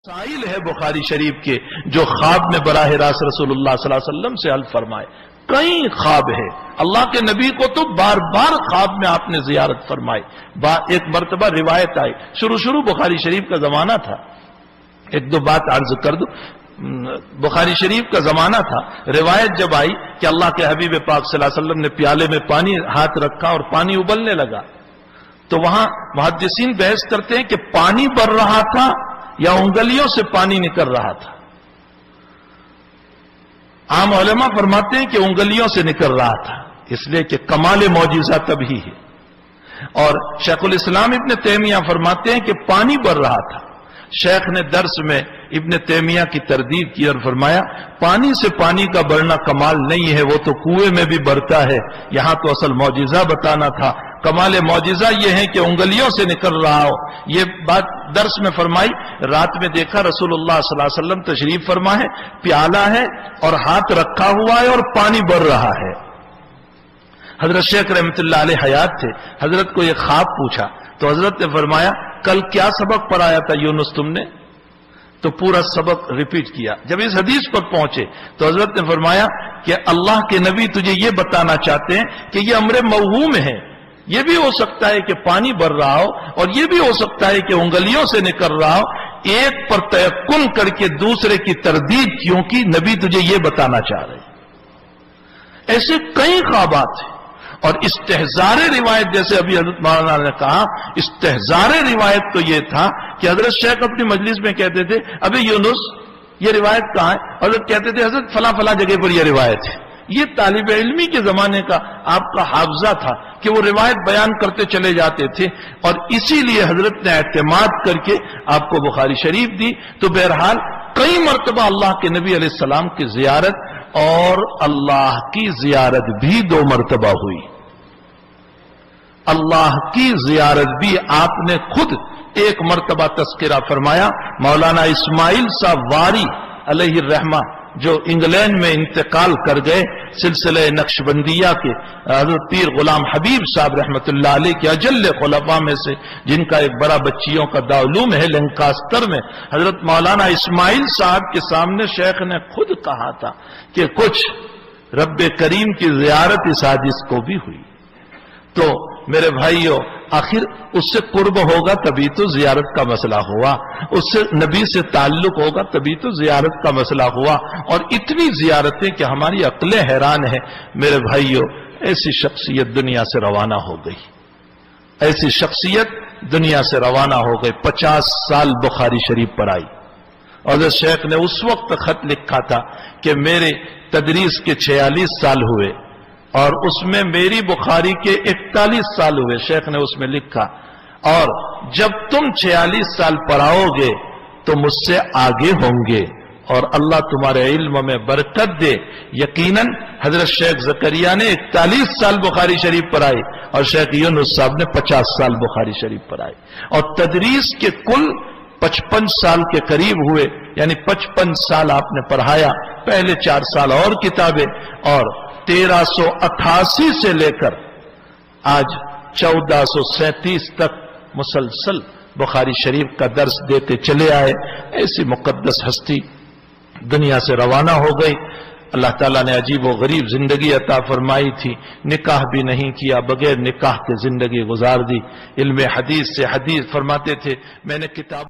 مسائل ہے بخاری شریف کے جو خواب میں براہ راست رسول اللہ صلی اللہ علیہ وسلم سے حل فرمائے. کئی خواب ہے اللہ کے نبی کو تو بار بار خواب میں آپ نے زیارت فرمائی. ایک مرتبہ روایت آئی, شروع بخاری شریف کا زمانہ تھا, ایک دو بات عرض کر دوں. بخاری شریف کا زمانہ تھا, روایت جب آئی کہ اللہ کے حبیب پاک صلی اللہ علیہ وسلم نے پیالے میں پانی ہاتھ رکھا اور پانی ابلنے لگا, تو وہاں محدثین بحث کرتے ہیں کہ پانی بڑھ رہا تھا یا انگلیوں سے پانی نکل رہا تھا. عام علماء فرماتے ہیں کہ انگلیوں سے نکل رہا تھا, اس لیے کہ کمال معجزہ تبھی ہے. اور شیخ الاسلام ابن تیمیہ فرماتے ہیں کہ پانی بڑھ رہا تھا. شیخ نے درس میں ابن تیمیہ کی تردید کی اور فرمایا پانی سے پانی کا بڑھنا کمال نہیں ہے, وہ تو کنویں میں بھی بڑھتا ہے, یہاں تو اصل معجزہ بتانا تھا. کمال معجزہ یہ ہے کہ انگلیوں سے نکل رہا ہو. یہ بات درس میں فرمائی. رات میں دیکھا رسول اللہ صلی اللہ علیہ وسلم تشریف فرما ہے, پیالہ ہے اور ہاتھ رکھا ہوا ہے اور پانی بڑھ رہا ہے. حضرت شیخ رحمۃ اللہ علیہ حیات تھے, حضرت کو یہ خواب پوچھا تو حضرت نے فرمایا کل کیا سبق پڑھایا تھا یونس تم نے؟ تو پورا سبق ریپیٹ کیا. جب اس حدیث پر پہنچے تو حضرت نے فرمایا کہ اللہ کے نبی تجھے یہ بتانا چاہتے ہیں کہ یہ امر موہوم ہے, یہ بھی ہو سکتا ہے کہ پانی بڑھ رہا ہو اور یہ بھی ہو سکتا ہے کہ انگلیوں سے نکل رہا ہو. ایک پر تیقن کر کے دوسرے کی تردید کیوں کی؟ نبی تجھے یہ بتانا چاہ رہے ہیں. ایسے کئی خوابات ہیں. اور استحزار روایت, جیسے ابھی حضرت مولانا نے کہا, استحزار روایت تو یہ تھا کہ حضرت شیخ اپنی مجلس میں کہتے تھے ابھی یونس یہ روایت کہاں ہے, حضرت کہتے تھے حضرت فلاں فلاں جگہ پر یہ روایت ہے. یہ طالب علمی کے زمانے کا آپ کا حافظہ تھا کہ وہ روایت بیان کرتے چلے جاتے تھے, اور اسی لیے حضرت نے اعتماد کر کے آپ کو بخاری شریف دی. تو بہرحال کئی مرتبہ اللہ کے نبی علیہ السلام کی زیارت اور اللہ کی زیارت بھی 2 مرتبہ ہوئی. اللہ کی زیارت بھی آپ نے خود ایک مرتبہ تذکرہ فرمایا. مولانا اسماعیل صاحب واری علیہ الرحمہ جو انگلینڈ میں انتقال کر گئے, سلسلہ نقشبندیہ کے حضرت پیر غلام حبیب صاحب رحمت اللہ علیہ کے اجل خلفاء میں سے, جن کا ایک بڑا بچیوں کا دارالعلوم ہے لنکاسٹر میں, حضرت مولانا اسماعیل صاحب کے سامنے شیخ نے خود کہا تھا کہ کچھ رب کریم کی زیارت اس حادث کو بھی ہوئی. تو میرے بھائیو, آخر اس سے قرب ہوگا تبھی تو زیارت کا مسئلہ ہوا, اس سے نبی سے تعلق ہوگا تبھی تو زیارت کا مسئلہ ہوا. اور اتنی زیارتیں کہ ہماری عقلیں حیران ہیں. میرے بھائیو, ایسی شخصیت دنیا سے روانہ ہو گئی, ایسی شخصیت دنیا سے روانہ ہو گئی. 50 سال بخاری شریف پر آئی. اور شیخ نے اس وقت خط لکھا تھا کہ میرے تدریس کے 46 سال ہوئے اور اس میں میری بخاری کے 41 سال ہوئے. شیخ نے اس میں لکھا, اور جب تم 46 سال پڑھاؤ گے تو مجھ سے آگے ہوں گے, اور اللہ تمہارے علم میں برکت دے. یقیناً حضرت شیخ زکریا نے 41 سال بخاری شریف پڑھائی اور شیخ یونس صاحب نے 50 سال بخاری شریف پڑھائی, اور تدریس کے کل 55 سال کے قریب ہوئے. یعنی 55 سال آپ نے پڑھایا, پہلے 4 سال اور کتابیں, اور 1388 سے لے کر آج 1437 تک مسلسل بخاری شریف کا درس دیتے چلے آئے. ایسی مقدس ہستی دنیا سے روانہ ہو گئی. اللہ تعالیٰ نے عجیب و غریب زندگی عطا فرمائی تھی, نکاح بھی نہیں کیا, بغیر نکاح کے زندگی گزار دی. علم حدیث سے حدیث فرماتے تھے. میں نے کتاب